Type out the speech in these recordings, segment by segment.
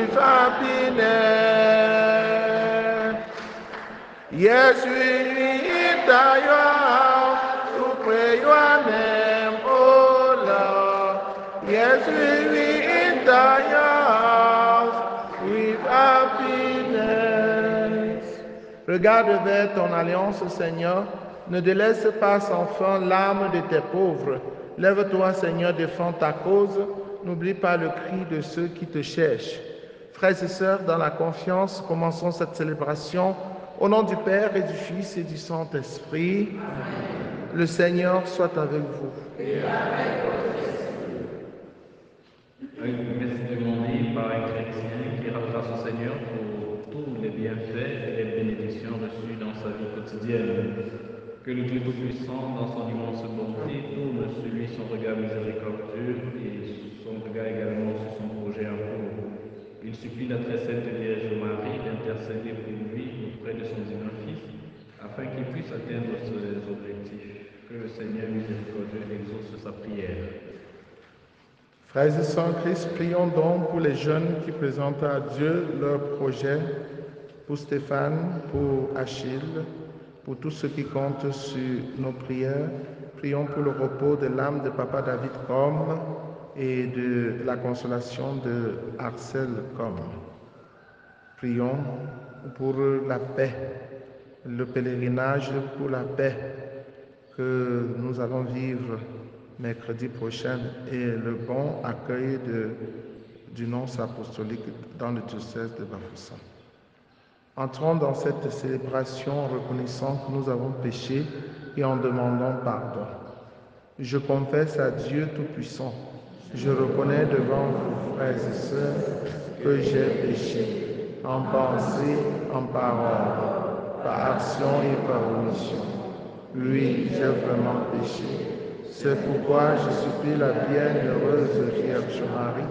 with happiness. Yes, we enter your house to pray your name, oh Lord. Yes, we enter your house with happiness. Regarde vers ton alliance, Seigneur. Ne délaisse pas sans fin l'âme de tes pauvres. Lève-toi, Seigneur, défends ta cause. N'oublie pas le cri de ceux qui te cherchent. Frères et sœurs, dans la confiance, commençons cette célébration. Au nom du Père et du Fils et du Saint-Esprit, le Seigneur soit avec vous. Et avec votre esprit. Une messe demandée par un chrétien qui rend grâce au Seigneur pour tous les bienfaits et les bénédictions reçues dans sa vie quotidienne. Que le Dieu Tout-Puissant, dans son immense bonté, tourne sur lui son regard miséricordieux et son regard également sur son projet en cours. Il supplie la très sainte Vierge Marie d'intercéder pour lui auprès de son divin Fils, afin qu'il puisse atteindre ses objectifs. Que le Seigneur miséricordieux exauce sa prière. Frères et sœurs en Christ, prions donc pour les jeunes qui présentent à Dieu leurs projets, pour Stéphane, pour Achille, pour tous ceux qui comptent sur nos prières. Prions pour le repos de l'âme de Papa David Com et de la consolation de Arcel Com. Prions pour la paix, le pèlerinage pour la paix que nous allons vivre mercredi prochain et le bon accueil du nonce apostolique dans le diocèse de Bafoussam. Entrons dans cette célébration en reconnaissant que nous avons péché et en demandant pardon. Je confesse à Dieu Tout-Puissant, je reconnais devant vous, frères et sœurs, que j'ai péché en pensée, en parole, par action et par omission. Oui, j'ai vraiment péché. C'est pourquoi je supplie la bienheureuse Vierge Marie,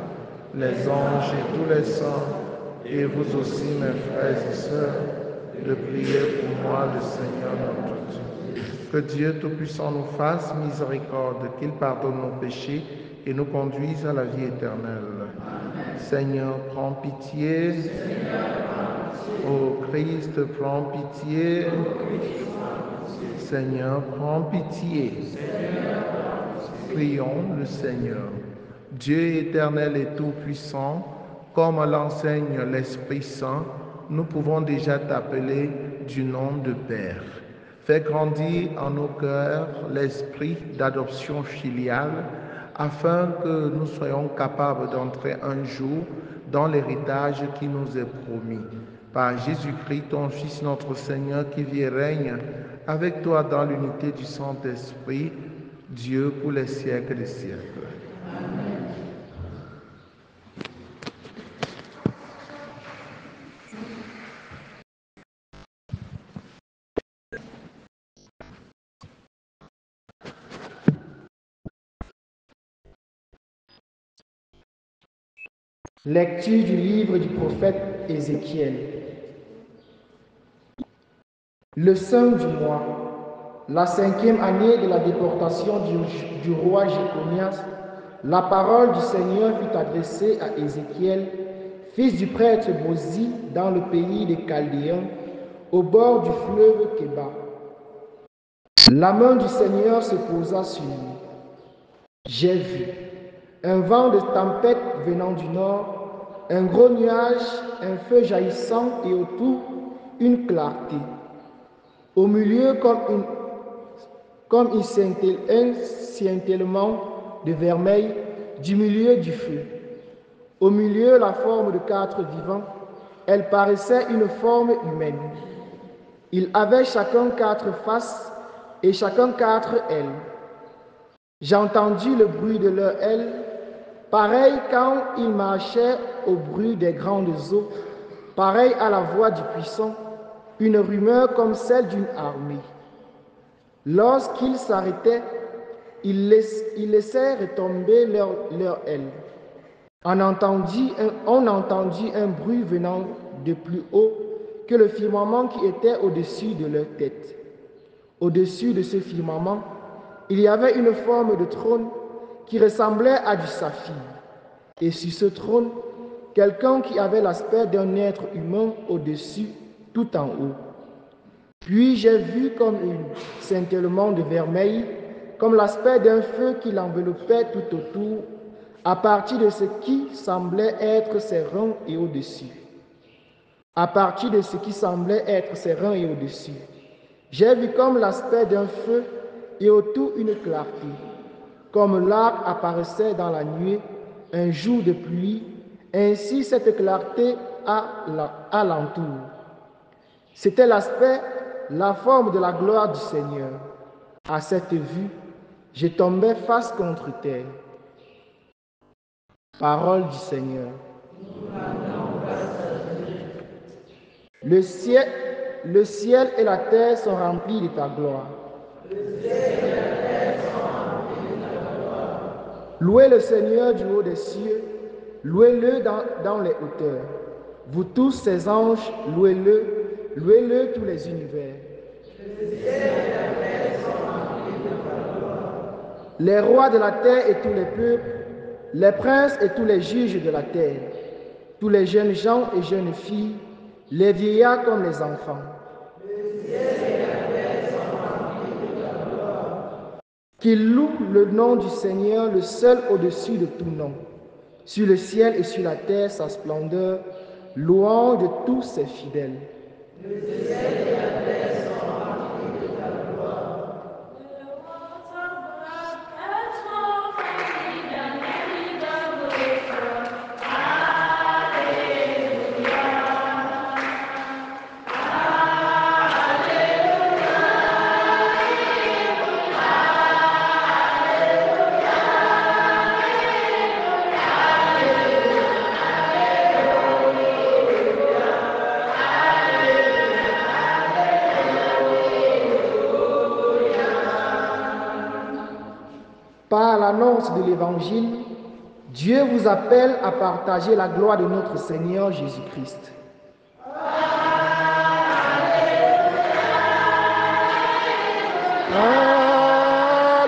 les anges et tous les saints, et vous aussi, mes frères et sœurs, de prier pour moi, le Seigneur notre Dieu. Que Dieu Tout-Puissant nous fasse miséricorde, qu'il pardonne nos péchés et nous conduise à la vie éternelle. Amen. Seigneur, prends pitié. Ô Christ, prends pitié. Seigneur, prends pitié. Prions le Seigneur. Dieu éternel et tout-puissant, comme l'enseigne l'Esprit Saint, nous pouvons déjà t'appeler du nom de Père. Fais grandir en nos cœurs l'esprit d'adoption filiale, afin que nous soyons capables d'entrer un jour dans l'héritage qui nous est promis. Par Jésus-Christ, ton Fils, notre Seigneur, qui vit et règne avec toi dans l'unité du Saint-Esprit, Dieu pour les siècles des siècles. Amen. Lecture du livre du prophète Ézéchiel. Le 5 du mois, la 5e année de la déportation du roi Jéconias, la parole du Seigneur fut adressée à Ézéchiel, fils du prêtre Bozi, dans le pays des Chaldéens, au bord du fleuve Kéba. La main du Seigneur se posa sur lui. J'ai vu un vent de tempête venant du nord, un gros nuage, un feu jaillissant et autour une clarté. Au milieu comme un scintillement de vermeil du milieu du feu. Au milieu la forme de 4 vivants, elle paraissait une forme humaine. Ils avaient chacun 4 faces et chacun 4 ailes. J'entendis le bruit de leurs ailes, pareil quand ils marchaient au bruit des grandes eaux, pareil à la voix du puissant, une rumeur comme celle d'une armée. Lorsqu'ils s'arrêtaient, ils laissaient retomber leurs ailes. On entendit un bruit venant de plus haut que le firmament qui était au-dessus de leur tête. Au-dessus de ce firmament, il y avait une forme de trône qui ressemblait à du saphir. Et sur ce trône, quelqu'un qui avait l'aspect d'un être humain au-dessus, tout en haut. Puis j'ai vu comme un scintillement de vermeil, comme l'aspect d'un feu qui l'enveloppait tout autour, à partir de ce qui semblait être ses reins et au-dessus. À partir de ce qui semblait être ses reins et au-dessus. J'ai vu comme l'aspect d'un feu et autour une clarté, comme l'arc apparaissait dans la nuée un jour de pluie, ainsi cette clarté à l'entour. C'était l'aspect, la forme de la gloire du Seigneur. À cette vue, je tombais face contre terre. Parole du Seigneur. Le ciel et la terre sont remplis de ta gloire. Louez le Seigneur du haut des cieux, louez-le dans les hauteurs. Vous tous ses anges, louez-le tous les univers. Les rois de la terre et tous les peuples, les princes et tous les juges de la terre, tous les jeunes gens et jeunes filles, les vieillards comme les enfants. Qu'ils louent le nom du Seigneur, le seul au-dessus de tout nom. Sur le ciel et sur la terre, sa splendeur, louange de tous ses fidèles. Le ciel et la terre sont remplis de ta gloire. Par l'annonce de l'Évangile, Dieu vous appelle à partager la gloire de notre Seigneur Jésus-Christ.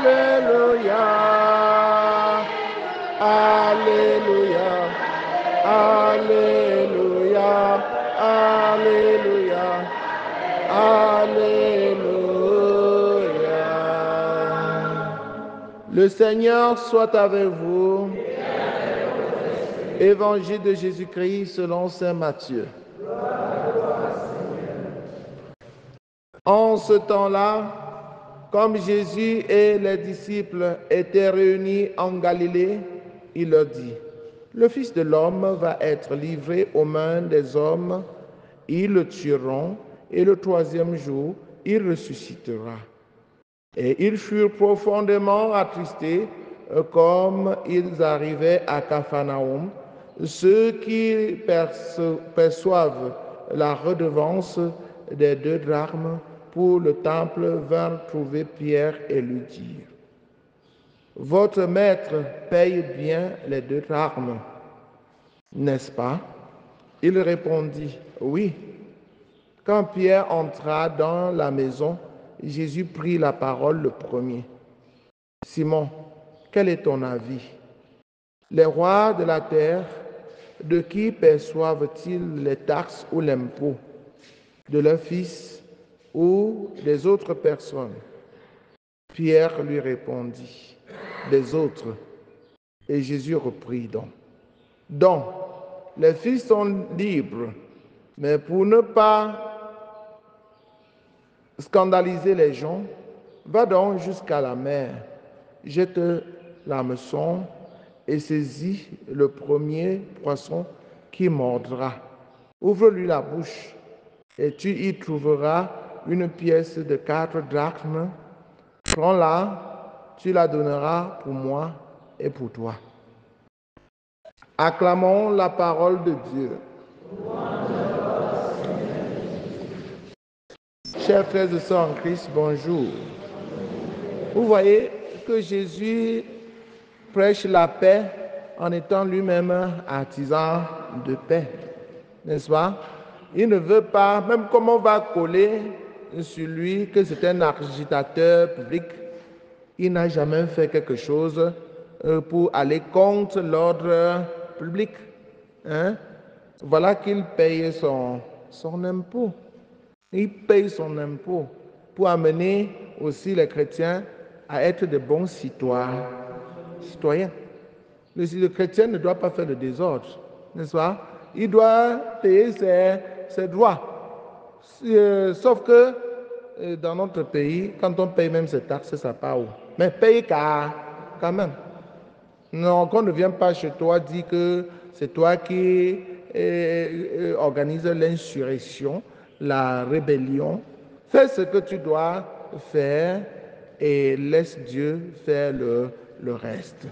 Alléluia, Alléluia, Alléluia, Alléluia, Alléluia. Le Seigneur soit avec vous. Évangile de Jésus-Christ selon saint Matthieu. En ce temps-là, comme Jésus et les disciples étaient réunis en Galilée, il leur dit: le Fils de l'homme va être livré aux mains des hommes, ils le tueront, et le troisième jour, il ressuscitera. Et ils furent profondément attristés, comme ils arrivaient à Capharnaüm. Ceux qui perçoivent la redevance des 2 drachmes pour le temple vinrent trouver Pierre et lui dire: votre maître paye bien les 2 drachmes, n'est-ce pas? Il répondit: oui. Quand Pierre entra dans la maison, Jésus prit la parole le premier. Simon, quel est ton avis? Les rois de la terre, de qui perçoivent-ils les taxes ou l'impôt? De leurs fils ou des autres personnes? Pierre lui répondit: des autres. Et Jésus reprit donc, les fils sont libres, mais pour ne pas scandaliser les gens, va donc jusqu'à la mer, jette l'hameçon et saisis le premier poisson qui mordra. Ouvre-lui la bouche et tu y trouveras une pièce de 4 drachmes. Prends-la, tu la donneras pour moi et pour toi. Acclamons la parole de Dieu. Chers frères et sœurs en Christ, bonjour. Vous voyez que Jésus prêche la paix en étant lui-même artisan de paix, n'est-ce pas? Il ne veut pas, même comme on va coller sur lui que c'est un agitateur public, il n'a jamais fait quelque chose pour aller contre l'ordre public. hein, voilà qu'il paye son impôt. Il paye son impôt pour amener aussi les chrétiens à être de bons citoyens. Le chrétien ne doit pas faire de désordre, n'est-ce pas? Il doit payer ses droits. Sauf que dans notre pays, quand on paye même ses taxes, ça part où? Mais paye quand même. Non, qu'on ne vienne pas chez toi dire que c'est toi qui organise l'insurrection, la rébellion. Fais ce que tu dois faire et laisse Dieu faire le reste.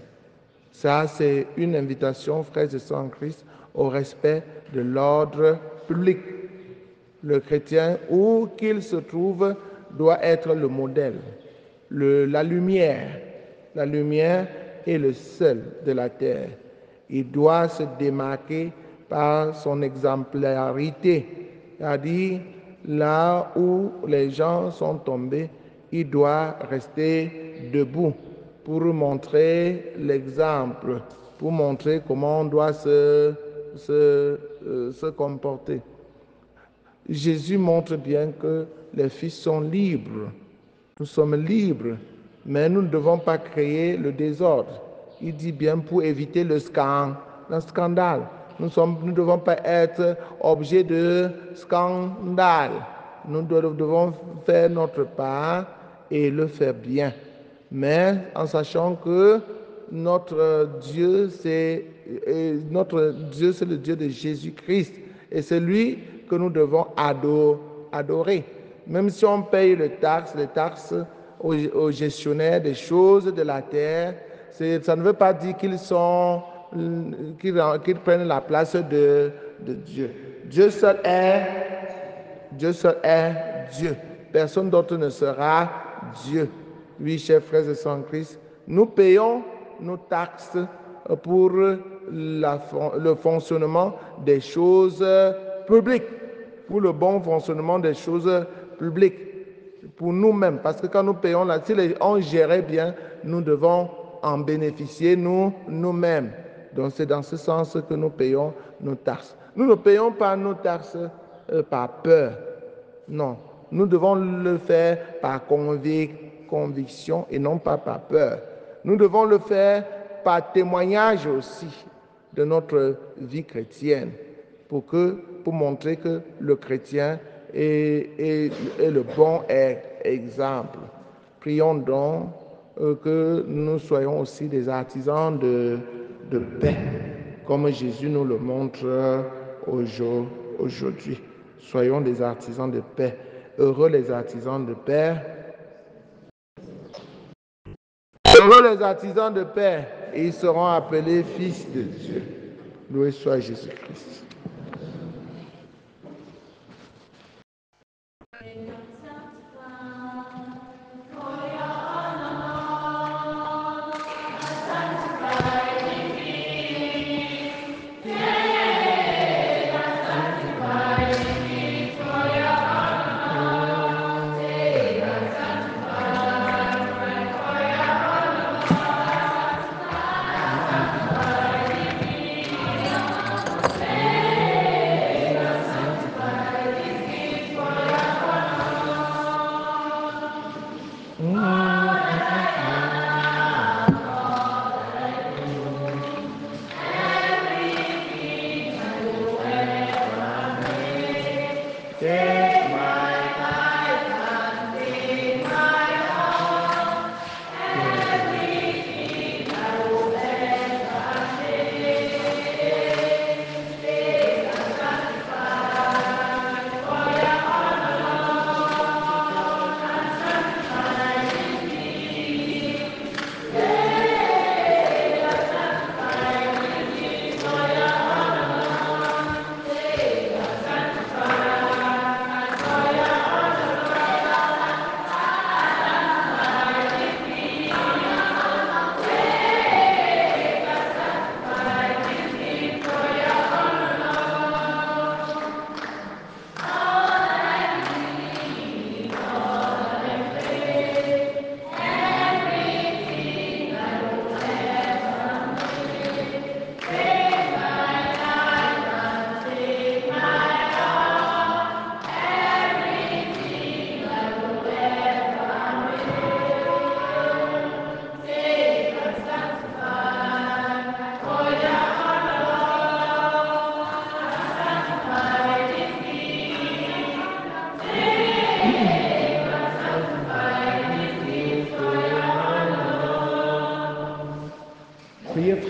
Ça, c'est une invitation, frères et sœurs en Christ, au respect de l'ordre public. Le chrétien, où qu'il se trouve, doit être le modèle, la lumière. La lumière est le sel de la terre. Il doit se démarquer par son exemplarité. C'est-à-dire, là où les gens sont tombés, il doit rester debout pour montrer l'exemple, pour montrer comment on doit se comporter. Jésus montre bien que les fils sont libres. Nous sommes libres, mais nous ne devons pas créer le désordre. Il dit bien pour éviter le scandale. Nous ne devons pas être objet de scandale. Nous devons faire notre part et le faire bien. Mais en sachant que notre Dieu, c'est le Dieu de Jésus-Christ. Et c'est lui que nous devons adorer. Même si on paye les taxes aux gestionnaires des choses de la terre, ça ne veut pas dire qu'ils prennent la place de Dieu. Dieu seul est Dieu. Personne d'autre ne sera Dieu. Oui, chers frères et sœurs en Christ, nous payons nos taxes pour le fonctionnement des choses publiques, pour le bon fonctionnement des choses publiques, pour nous-mêmes. Parce que quand nous payons, si on gérait bien, nous devons en bénéficier nous-mêmes. Donc c'est dans ce sens que nous payons nos taxes. Nous ne payons pas nos taxes par peur. Non, nous devons le faire par conviction et non pas par peur. Nous devons le faire par témoignage aussi de notre vie chrétienne pour montrer que le chrétien est le bon exemple. Prions donc que nous soyons aussi des artisans de paix, comme Jésus nous le montre aujourd'hui. Soyons des artisans de paix. Heureux les artisans de paix. Heureux les artisans de paix. Et ils seront appelés fils de Dieu. Loué soit Jésus-Christ.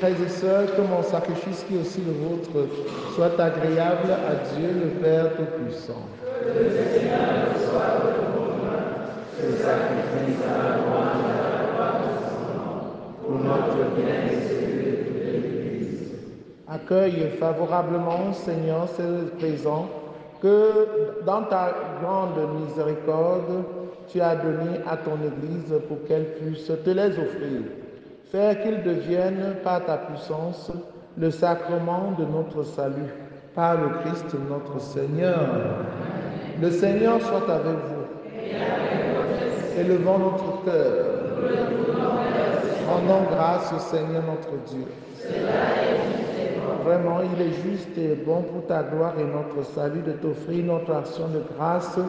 frères et sœurs, que mon sacrifice qui est aussi le vôtre soit agréable à Dieu le Père Tout-Puissant. Que le Seigneur soit le sacrifice à la gloire et à la gloire de son nom, pour notre bien et celui de toute l'Église. Accueille favorablement, Seigneur, ce présent que dans ta grande miséricorde, tu as donné à ton Église pour qu'elle puisse te les offrir. Faire qu'ils deviennent, par ta puissance, le sacrement de notre salut, par le Christ notre Seigneur. Le Seigneur soit avec vous. Élevons notre cœur. Rendons grâce au Seigneur notre Dieu. Vraiment, il est juste et bon pour ta gloire et notre salut de t'offrir notre action de grâce,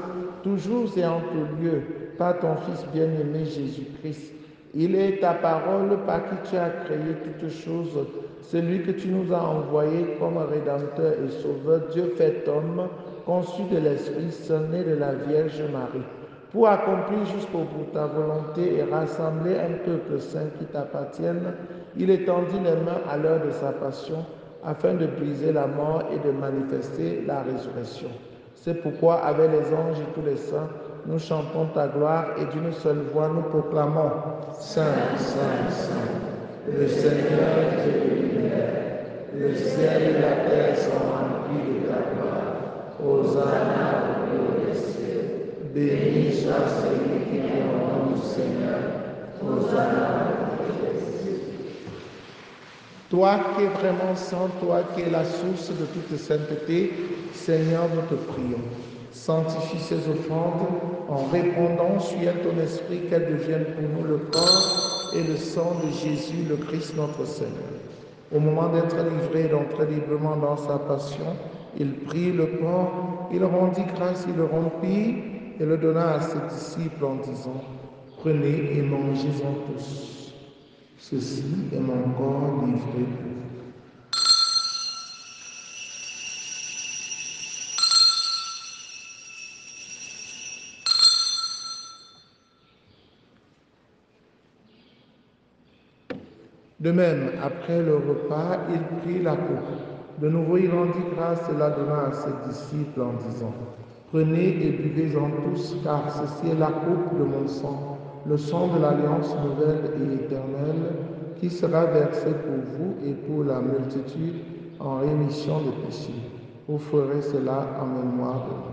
toujours et en tout lieu, par ton Fils bien-aimé Jésus-Christ. Il est ta parole par qui tu as créé toutes choses, celui que tu nous as envoyé comme Rédempteur et Sauveur, Dieu fait homme, conçu de l'Esprit Saint, né de la Vierge Marie, pour accomplir jusqu'au bout ta volonté et rassembler un peuple saint qui t'appartienne. Il étendit les mains à l'heure de sa passion, afin de briser la mort et de manifester la résurrection. C'est pourquoi, avec les anges et tous les saints, nous chantons ta gloire et d'une seule voix nous proclamons Saint, Saint, Saint, le Seigneur Dieu de l'univers. Le ciel et la terre sont remplis de ta gloire. Hosanna au plus haut des cieux. Béni soit celui qui vient au nom du Seigneur. Hosanna au plus haut des cieux. Toi qui es vraiment saint, toi qui es la source de toute sainteté, Seigneur, nous te prions. Sanctifie ces offrandes en répandant sur ton esprit qu'elles deviennent pour nous le corps et le sang de Jésus, le Christ notre Seigneur. Au moment d'être livré et d'entrer librement dans sa passion, il prit le pain, il rendit grâce, il le rompit et le donna à ses disciples en disant « Prenez et mangez-en tous. Ceci est mon corps livré pour vous. » De même, après le repas, il prit la coupe. De nouveau, il rendit grâce et la donna à ses disciples en disant « Prenez et buvez-en tous, car ceci est la coupe de mon sang, le sang de l'alliance nouvelle et éternelle, qui sera versé pour vous et pour la multitude en rémission des péchés. Vous ferez cela en mémoire de moi. »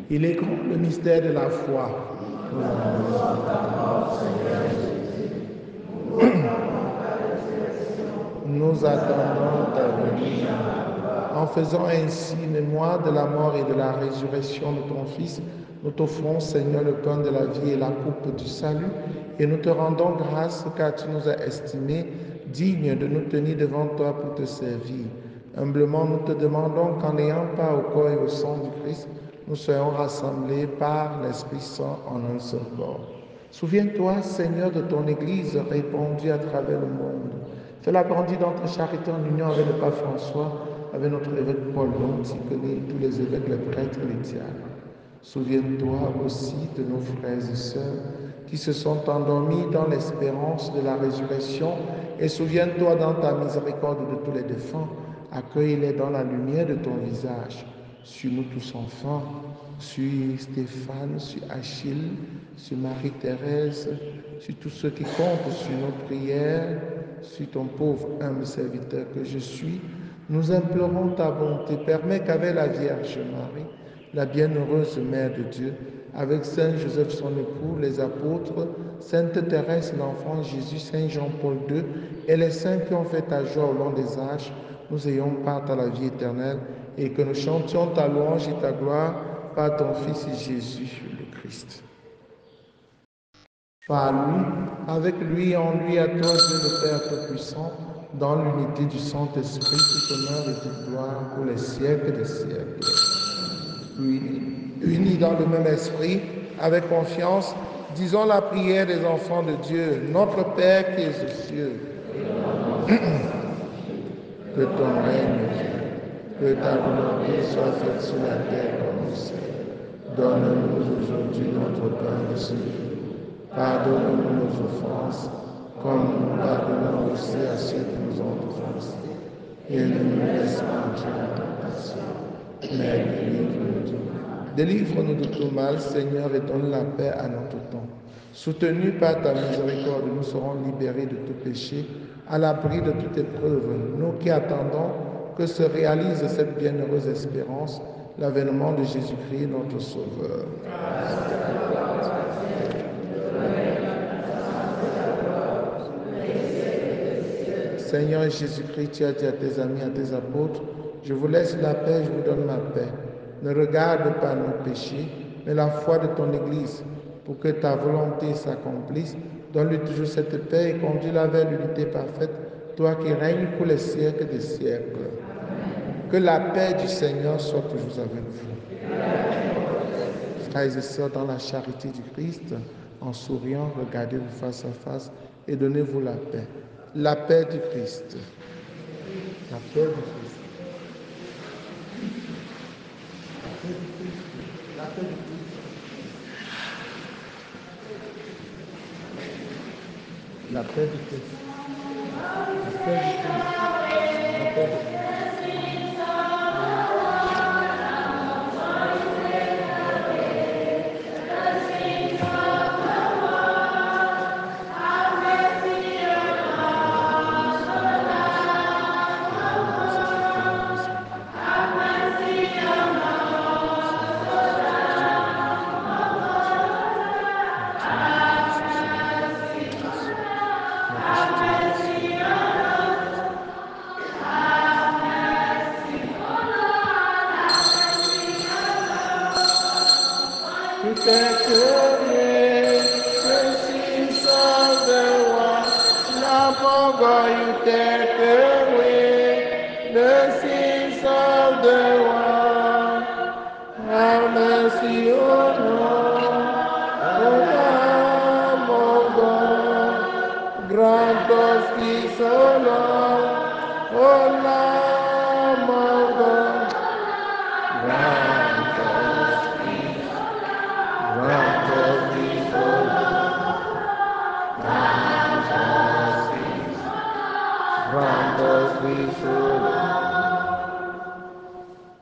Il est grand le mystère de la foi. Nous attendons ta venue. En faisant ainsi mémoire de la mort et de la résurrection de ton Fils, nous t'offrons, Seigneur, le pain de la vie et la coupe du salut, et nous te rendons grâce car tu nous as estimés dignes de nous tenir devant toi pour te servir. Humblement, nous te demandons qu'en n'ayant pas au corps et au sang du Christ, nous soyons rassemblés par l'Esprit Saint en un seul corps. Souviens-toi, Seigneur, de ton Église répandue à travers le monde. Fais-la grandir dans ta charité en union avec le pape François, avec notre évêque Paul, dont tu connais tous les évêques, les prêtres et les diacres. Souviens-toi aussi de nos frères et sœurs qui se sont endormis dans l'espérance de la résurrection, et souviens-toi dans ta miséricorde de tous les défunts. Accueille-les dans la lumière de ton visage. Sur nous tous enfin, sur Stéphane, sur Achille, sur Marie-Thérèse, sur tous ceux qui comptent sur nos prières, sur ton pauvre humble serviteur que je suis. Nous implorons ta bonté. Permets qu'avec la Vierge Marie, la bienheureuse Mère de Dieu, avec Saint Joseph son époux, les apôtres, Sainte Thérèse, l'enfant Jésus, Saint Jean-Paul II et les saints qui ont fait ta joie au long des âges, nous ayons part à la vie éternelle et que nous chantions ta louange et ta gloire par ton Fils Jésus le Christ. Par lui, avec lui et en lui, à toi, Dieu le Père Tout-Puissant, dans l'unité du Saint-Esprit, tout honneur et toute gloire pour les siècles des siècles. Unis dans le même esprit, avec confiance, Disons la prière des enfants de Dieu. Notre Père qui es aux cieux, que ton règne vienne, que ta volonté soit faite sur la terre comme au ciel. Donne-nous aujourd'hui notre pain de ce jour. Pardonne-nous nos offenses, comme nous pardonnons aussi à ceux qui nous ont offensés. Et ne nous laisse pas entrer en tentation, mais délivre-nous du mal. Délivre-nous de tout mal, Seigneur, et donne la paix à notre temps. Soutenus par ta miséricorde, nous serons libérés de tout péché, à l'abri de toute épreuve, nous qui attendons que se réalise cette bienheureuse espérance, l'avènement de Jésus-Christ, notre Sauveur. Seigneur Jésus-Christ, tu as dit à tes amis, à tes apôtres, je vous laisse la paix, je vous donne ma paix. Ne regarde pas nos péchés, mais la foi de ton Église, pour que ta volonté s'accomplisse. Donne-lui toujours cette paix et conduis-la vers l'unité parfaite, toi qui règnes pour les siècles des siècles. Que la paix du Seigneur soit toujours avec vous. Frères et sœurs, dans la charité du Christ, en souriant, regardez-vous face à face et donnez-vous la paix. La paix du Christ. La paix du Christ. La paix du Christ. La paix du Christ. La paix du Christ. La paix du Christ.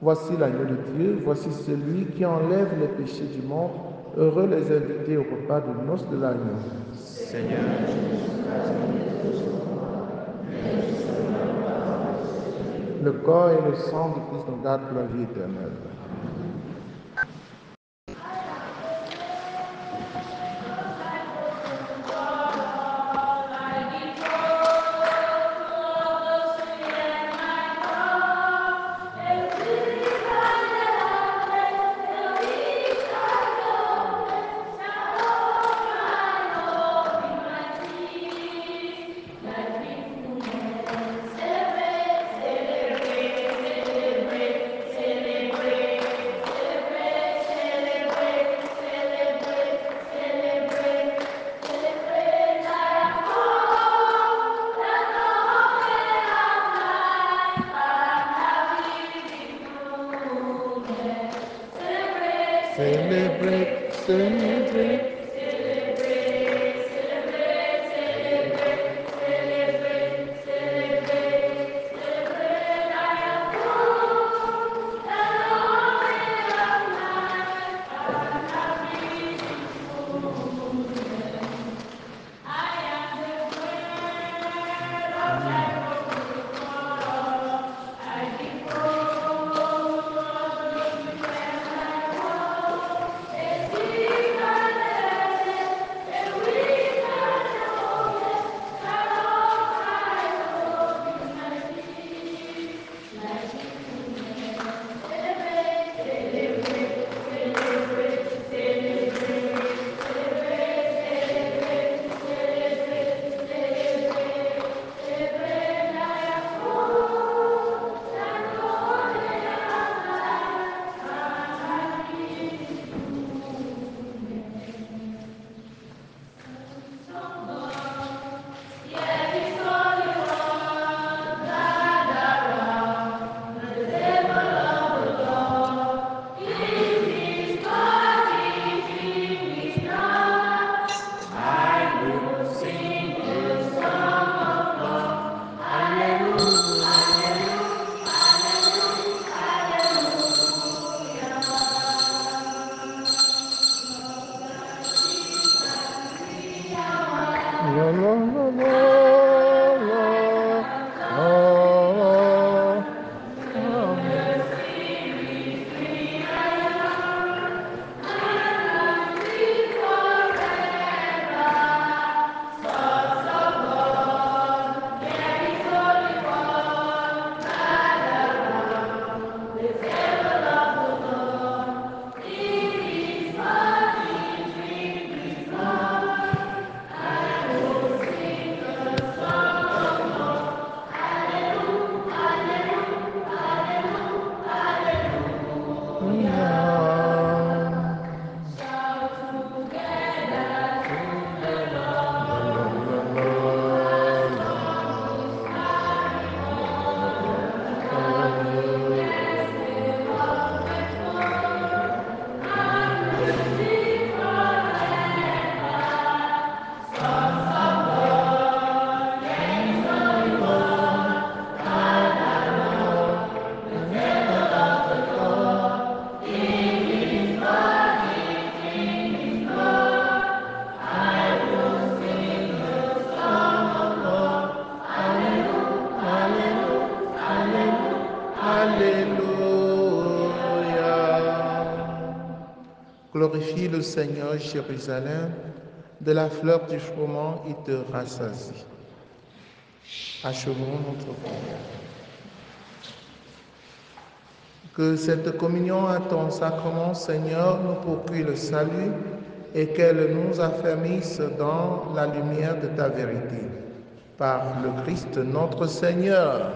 Voici l'agneau de Dieu, voici celui qui enlève les péchés du monde. Heureux les invités au repas de noces de l'agneau. Seigneur, le corps et le sang du Christ nous gardent pour la vie éternelle. Celebrate, celebrate. Alléluia. Glorifie le Seigneur, Jérusalem, de la fleur du froment, il te rassasie. Achevons notre prière. Que cette communion à ton sacrement, Seigneur, nous procure le salut et qu'elle nous affermisse dans la lumière de ta vérité. Par le Christ notre Seigneur.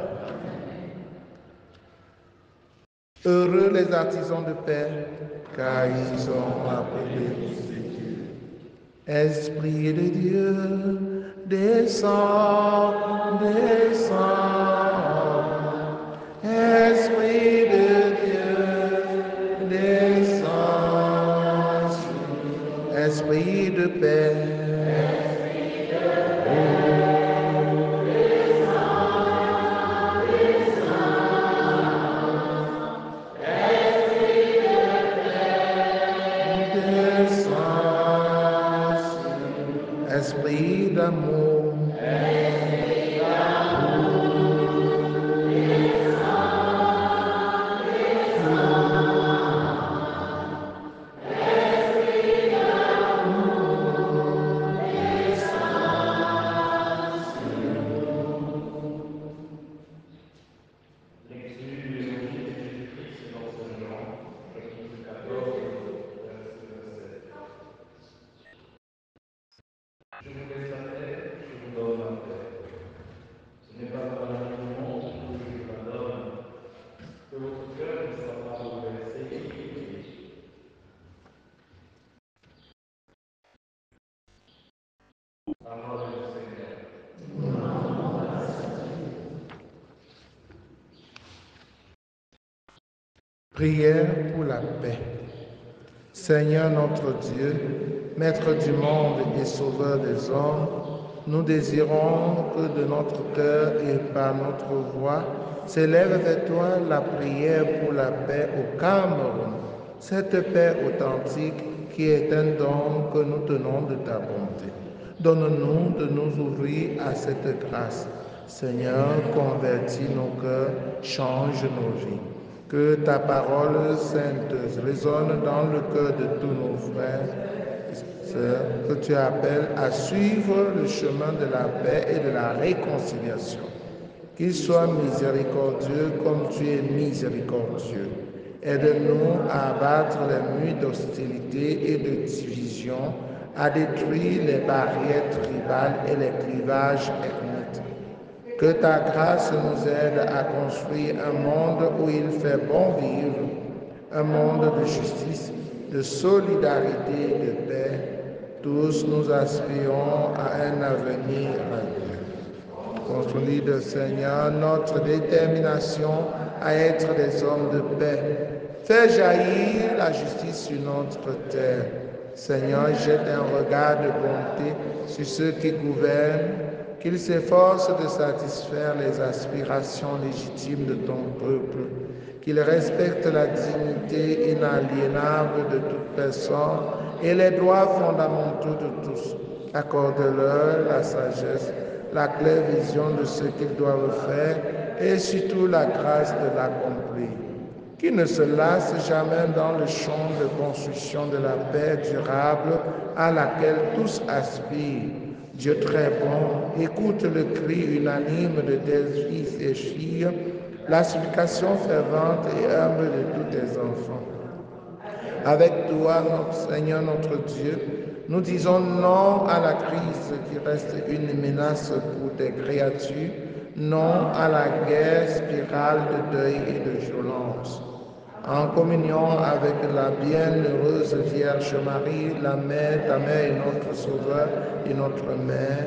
Heureux les artisans de paix, car ils sont appelés Dieu. Esprit de Dieu, descends, descends. Esprit de Dieu, descends. Esprit de paix. Esprit d'amour, Je vous laisse la paix, je vous donne la paix. Ce n'est pas dans la vie du monde que je vous la donne. Que votre cœur ne soit pas bouleversé et priez. Parole du Seigneur. prière pour la paix. Seigneur notre Dieu, Maître du monde et Sauveur des hommes, nous désirons que de notre cœur et par notre voix s'élève vers toi la prière pour la paix au Cameroun, cette paix authentique qui est un don que nous tenons de ta bonté. Donne-nous de nous ouvrir à cette grâce. Seigneur, convertis nos cœurs, change nos vies. Que ta parole sainte résonne dans le cœur de tous nos frères et sœurs que tu appelles à suivre le chemin de la paix et de la réconciliation. Qu'ils soient miséricordieux comme tu es miséricordieux. Aide-nous à abattre les murs d'hostilité et de division, à détruire les barrières tribales et les clivages ethniques. Que ta grâce nous aide à construire un monde où il fait bon vivre, un monde de justice, de solidarité, de paix. Tous nous aspirons à un avenir radieux. Consolide, Seigneur, notre détermination à être des hommes de paix. Fais jaillir la justice sur notre terre. Seigneur, jette un regard de bonté sur ceux qui gouvernent, qu'ils s'efforcent de satisfaire les aspirations légitimes de ton peuple, qu'ils respectent la dignité inaliénable de toute personne et les droits fondamentaux de tous. Accorde-leur la sagesse, la claire vision de ce qu'ils doivent faire et surtout la grâce de l'accomplir. Qu'ils ne se lassent jamais dans le champ de construction de la paix durable à laquelle tous aspirent. Dieu très bon, écoute le cri unanime de tes fils et filles, la supplication fervente et humble de tous tes enfants. Avec toi, notre Seigneur, notre Dieu, nous disons non à la crise qui reste une menace pour tes créatures, non à la guerre spirale de deuil et de violence. En communion avec la bienheureuse Vierge Marie, la Mère, ta Mère et notre Sauveur et notre Mère,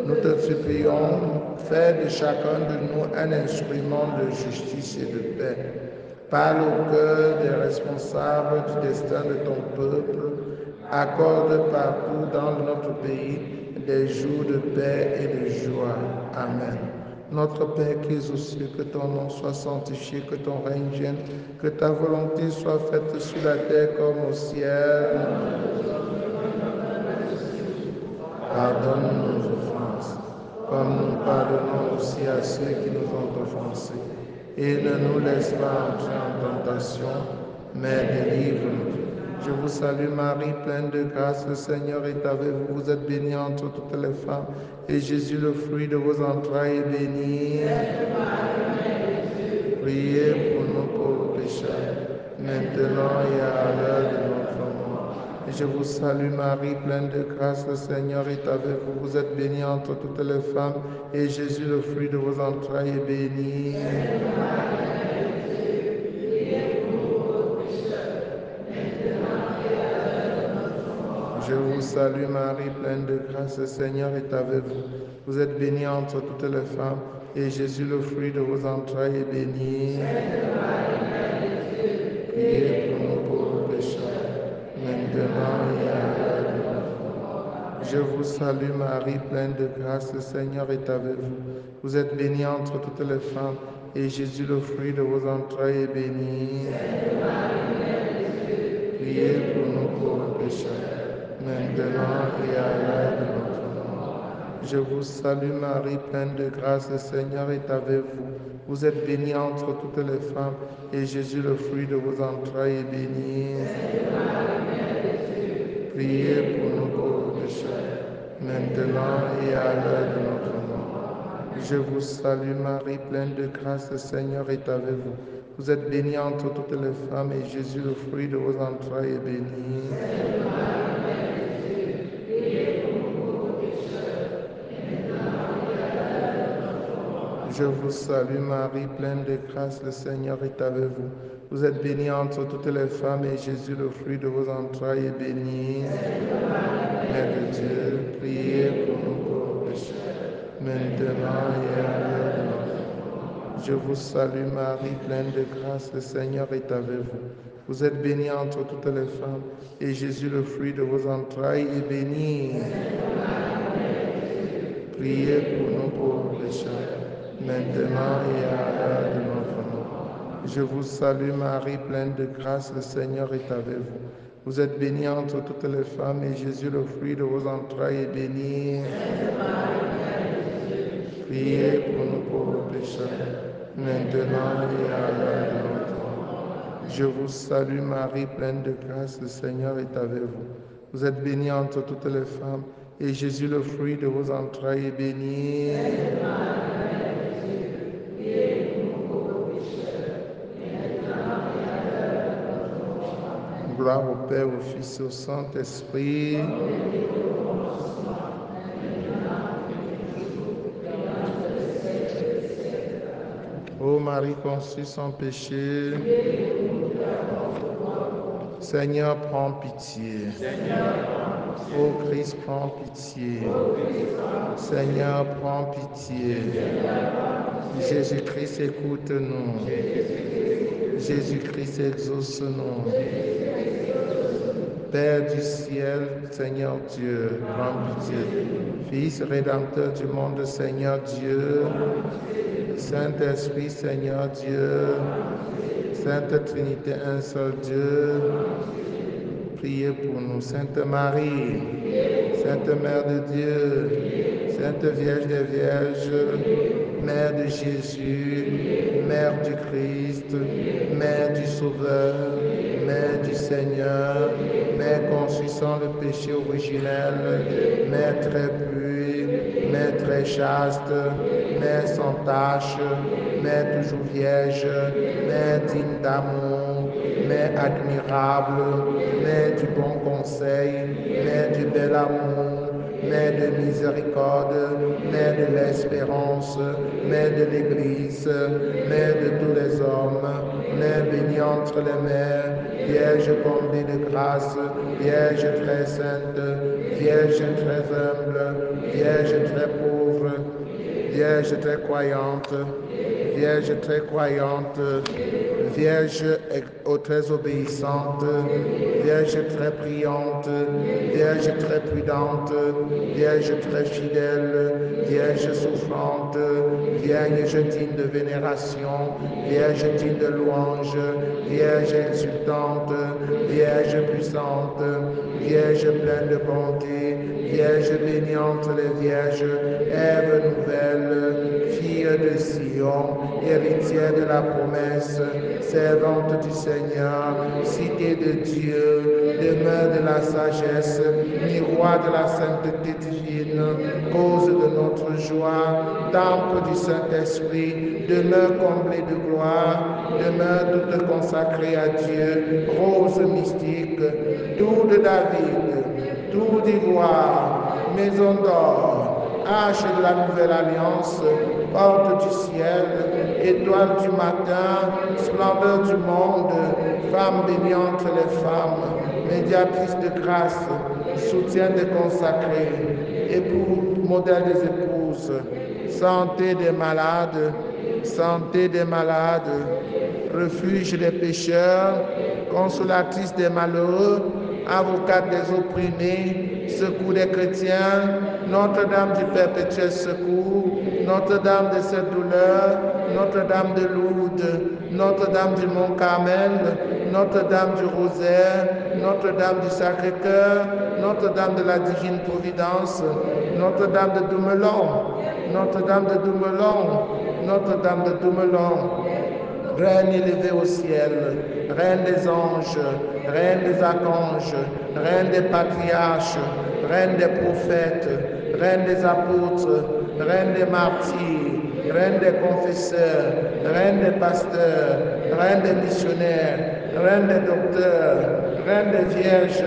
nous te supplions, fais de chacun de nous un instrument de justice et de paix. Parle au cœur des responsables du destin de ton peuple, accorde partout dans notre pays des jours de paix et de joie. Amen. Notre Père qui es aux cieux, que ton nom soit sanctifié, que ton règne vienne, que ta volonté soit faite sur la terre comme au ciel. Pardonne nos offenses, comme nous pardonnons aussi à ceux qui nous ont offensés. et ne nous laisse pas entrer en tentation, mais délivre-nous. Je vous salue Marie, pleine de grâce, le Seigneur est avec vous. Vous êtes bénie entre toutes les femmes, et Jésus, le fruit de vos entrailles, est béni. Priez pour nous pauvres pécheurs, maintenant et à l'heure de notre mort. Et je vous salue Marie, pleine de grâce, le Seigneur est avec vous. Vous êtes bénie entre toutes les femmes, et Jésus, le fruit de vos entrailles, est béni. Je vous salue Marie, pleine de grâce, le Seigneur est avec vous. Vous êtes bénie entre toutes les femmes, et Jésus, le fruit de vos entrailles, est béni. Priez pour nous pauvres pécheurs, maintenant et à l'heure de notre mort. Je vous salue Marie, pleine de grâce, le Seigneur est avec vous. Vous êtes bénie entre toutes les femmes, et Jésus, le fruit de vos entrailles, est béni. Priez pour nous pauvres pécheurs, maintenant et à l'heure de notre mort. Je vous salue Marie, pleine de grâce, le Seigneur est avec vous. Vous êtes bénie entre toutes les femmes, et Jésus, le fruit de vos entrailles, est béni. Priez pour nous pauvres pécheurs, maintenant et à l'heure de notre mort. Je vous salue Marie, pleine de grâce, le Seigneur est avec vous. Vous êtes bénie entre toutes les femmes, et Jésus, le fruit de vos entrailles, est béni. Je vous salue Marie, pleine de grâce, le Seigneur est avec vous. Vous êtes bénie entre toutes les femmes, et Jésus, le fruit de vos entrailles, est béni. Mère de Dieu, priez pour nous pauvres pécheurs, maintenant et à l'heure de notre mort. Je vous salue Marie, pleine de grâce, le Seigneur est avec vous. Vous êtes bénie entre toutes les femmes, et Jésus, le fruit de vos entrailles, est béni. Priez pour nous pauvres pécheurs, maintenant et à l'heure de notre mort. Je vous salue Marie, pleine de grâce, le Seigneur est avec vous. Vous êtes bénie entre toutes les femmes, et Jésus, le fruit de vos entrailles, est béni. Priez pour nous pauvres pécheurs, maintenant et à l'heure de notre mort. Je vous salue Marie, pleine de grâce, le Seigneur est avec vous. Vous êtes bénie entre toutes les femmes, et Jésus, le fruit de vos entrailles, est béni. Gloire au Père, au Fils et au Saint-Esprit. Ô Marie conçue sans péché, Seigneur, prends pitié. Ô Christ, prends pitié. Seigneur, prends pitié. Jésus-Christ, écoute-nous. Jésus-Christ, exauce-nous. Père du ciel, Seigneur Dieu, prends pitié. Fils rédempteur du monde, Seigneur Dieu. Saint-Esprit, Seigneur Dieu. Sainte Trinité, un seul Dieu. Priez pour nous. Sainte Marie, Sainte Mère de Dieu, Sainte Vierge des Vierges, Mère de Jésus, Mère du Christ, Mère du Sauveur, Mère du Seigneur, Mère conçue sans le péché originel, Mère très pure, Mère très chaste, Mère sans tache, Mère toujours vierge, Mère digne d'amour, Mère admirable, Mère du bon conseil, Mère du bel amour, Mère de miséricorde, Mère de l'espérance, Mère de l'Église, Mère de tous les hommes, Mère bénie entre les mères, Vierge comblée de grâce, Vierge très sainte, Vierge très humble, Vierge très pauvre, Vierge très croyante, Vierge très croyante, Vierge très obéissante, Vierge très priante, Vierge très prudente, Vierge très fidèle, Vierge souffrante, Vierge digne de vénération, Vierge digne de louange, Vierge exultante, Vierge puissante, Vierge pleine de bonté, Vierge bénie entre les vierges, Ève nouvelle, fille fille de Sion, héritière de la promesse, servante du Seigneur, cité de Dieu, demeure de la sagesse, miroir de la sainteté divine, cause de notre joie, temple du Saint-Esprit, demeure comblée de gloire, demeure toute consacrée à Dieu, rose mystique, tour de David, tour d'ivoire, maison d'or, arche de la nouvelle alliance, porte du ciel, étoile du matin, splendeur du monde, femme bénie entre les femmes, médiatrice de grâce, soutien des consacrés, époux, modèle des épouses, santé des malades, refuge des pécheurs, consolatrice des malheureux, avocate des opprimés, secours des chrétiens, Notre-Dame du perpétuel secours, Notre-Dame de cette douleur, Notre-Dame de Lourdes, Notre-Dame du Mont Carmel, Notre-Dame du Rosaire, Notre-Dame du Sacré-Cœur, Notre-Dame de la Divine Providence, Notre-Dame de Doumelon, Notre-Dame de Doumelon, Notre-Dame de Doumelon, Reine élevée au ciel, Reine des anges, Reine des archanges, Reine des patriarches, Reine des prophètes, Reine des apôtres, Reine des martyrs, Reine des confesseurs, Reine des pasteurs, Reine des missionnaires, Reine des docteurs, Reine des vierges,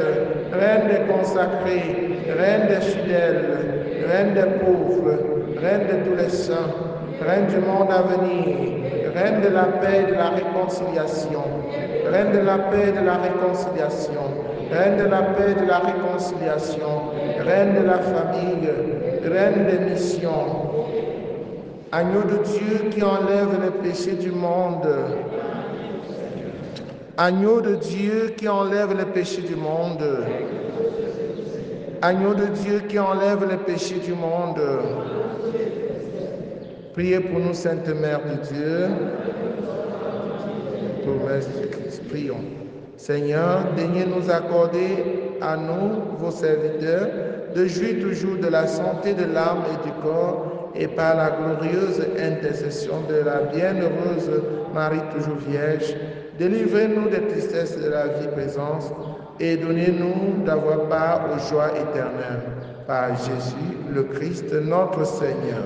Reine des consacrés, Reine des fidèles, Reine des pauvres, Reine de tous les saints, Reine du monde à venir, Reine de la paix et de la réconciliation, Reine de la paix et de la réconciliation, Reine de la paix et de la réconciliation, Reine de la famille, Reine des missions, Agneau de Dieu qui enlève les péchés du monde, Agneau de Dieu qui enlève les péchés du monde, Agneau de Dieu qui enlève les péchés du monde. Priez pour nous, Sainte Mère de Dieu. Promesse du Christ. Prions. Seigneur, daignez nous accorder à nous, vos serviteurs, de jouir toujours de la santé de l'âme et du corps, et par la glorieuse intercession de la bienheureuse Marie toujours Vierge, délivrez-nous des tristesses de la vie présente et donnez-nous d'avoir part aux joies éternelles. Par Jésus, le Christ, notre Seigneur.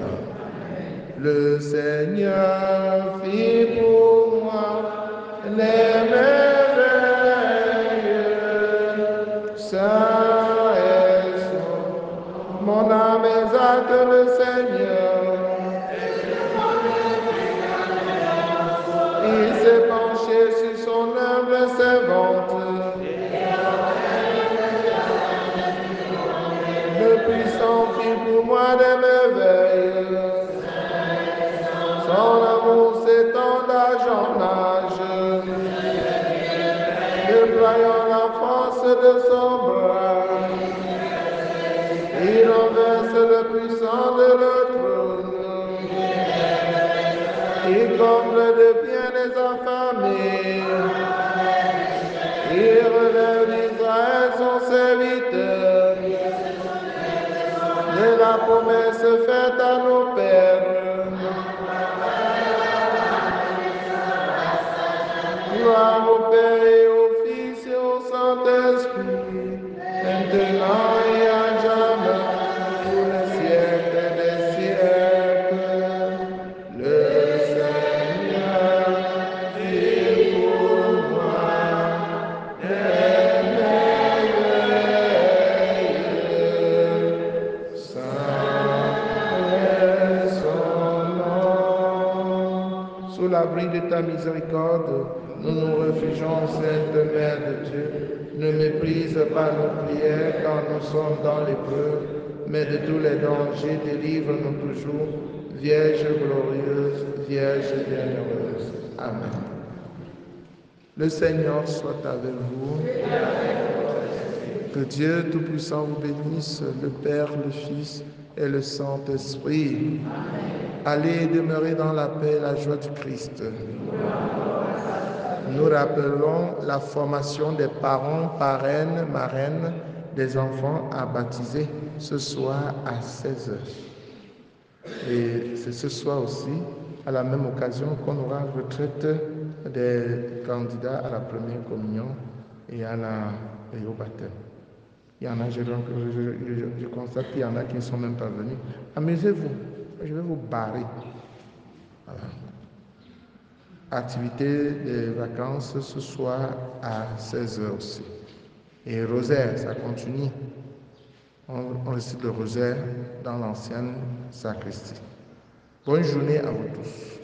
Le Seigneur fit pour moi les merveilles, saint est son, mon âme exalte le Seigneur. Il s'est penché sur son humble servante. Le puissant fit pour moi des merveilles. Son amour s'étend d'âge en âge, déployant la force de son bras. Il renverse le puissant de le trône. Il comble de bien les affamés. Il relève d'Israël son serviteur. De la promesse faite à nos pères. Gloire au Père et au Fils et au Saint-Esprit, maintenant et à jamais, pour les siècles des siècles. Le Seigneur fit pour moi des merveilles. Saint est son nom. Sous l'abri de ta miséricorde, nous nous réfugions, Sainte Mère de Dieu. Ne méprise pas nos prières quand nous sommes dans l'épreuve, mais de tous les dangers, délivre-nous toujours. Vierge glorieuse, Vierge bienheureuse. Amen. Le Seigneur soit avec vous. Que Dieu Tout-Puissant vous bénisse, le Père, le Fils et le Saint-Esprit. Allez demeurer dans la paix et la joie du Christ. Nous rappelons la formation des parents, parraines, marraines des enfants à baptiser ce soir à 16h. Et c'est ce soir aussi, à la même occasion, qu'on aura retraite des candidats à la première communion et au baptême. Il y en a, je constate qu'il y en a qui ne sont même pas venus. Amusez-vous, je vais vous barrer. Voilà. Activité des vacances ce soir à 16h aussi. Et rosaire, ça continue. On récite le rosaire dans l'ancienne sacristie. Bonne journée à vous tous.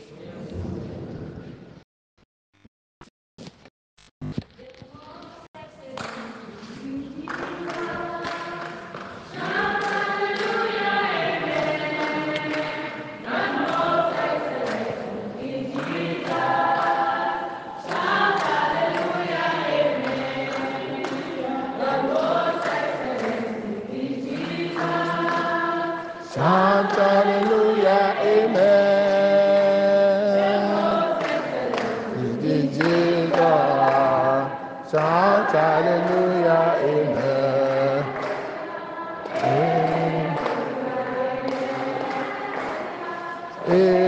Chant Alléluia, Amen. Jesus, chant Alléluia, Amen. Amen.